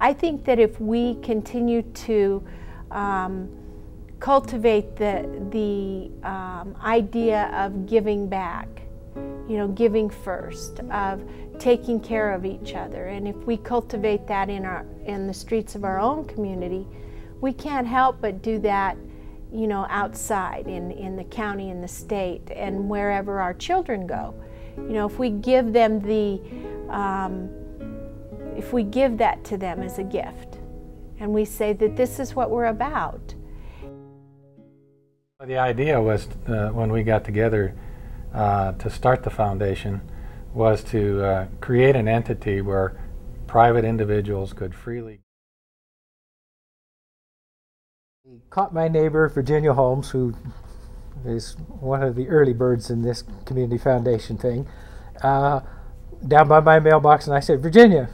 I think that if we continue to cultivate the idea of giving back, giving first, of taking care of each other, and if we cultivate that in the streets of our own community, we can't help but do that, outside in the county, in the state, and wherever our children go. If we give them if we give that to them as a gift, and we say that this is what we're about. The idea was, when we got together to start the foundation, was to create an entity where private individuals could freely. He caught my neighbor, Virginia Holmes, who is one of the early birds in this community foundation thing, down by my mailbox, and I said, "Virginia,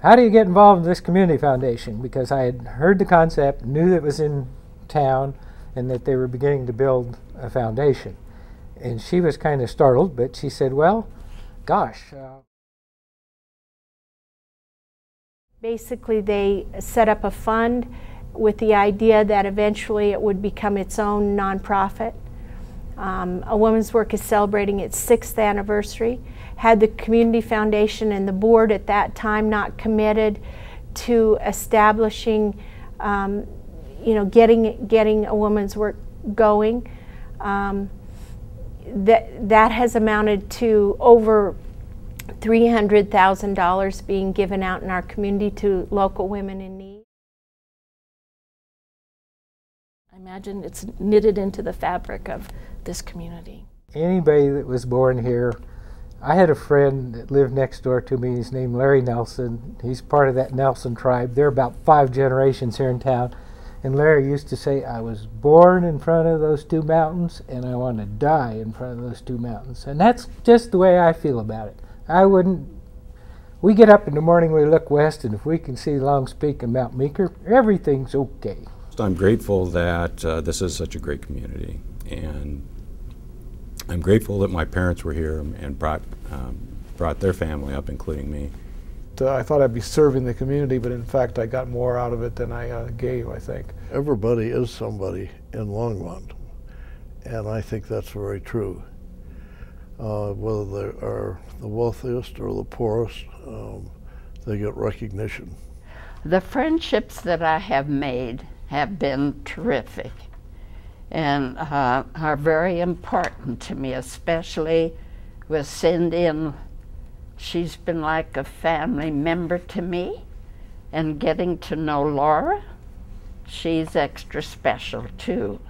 how do you get involved in this community foundation?" Because I had heard the concept, knew that it was in town, and that they were beginning to build a foundation. And she was kind of startled, but she said, "Well, gosh." Basically, they set up a fund with the idea that eventually it would become its own nonprofit. A Woman's Work is celebrating its 6th anniversary. Had the Community Foundation and the board at that time not committed to establishing, getting A Woman's Work going, that has amounted to over $300,000 being given out in our community to local women in need. I imagine it's knitted into the fabric of this community. Anybody that was born here, I had a friend that lived next door to me. He's named Larry Nelson. He's part of that Nelson tribe. They're about 5 generations here in town. And Larry used to say, "I was born in front of those 2 mountains, and I want to die in front of those 2 mountains." And that's just the way I feel about it. We get up in the morning, we look west, and if we can see Longs Peak and Mount Meeker, everything's okay. I'm grateful that this is such a great community, and I'm grateful that my parents were here and brought their family up, including me. I thought I'd be serving the community, but in fact I got more out of it than I gave, I think. Everybody is somebody in Longmont, and I think that's very true. Whether they are the wealthiest or the poorest, they get recognition. The friendships that I have made have been terrific and are very important to me, especially with Cindy. She's been like a family member to me, and getting to know Laura, she's extra special too.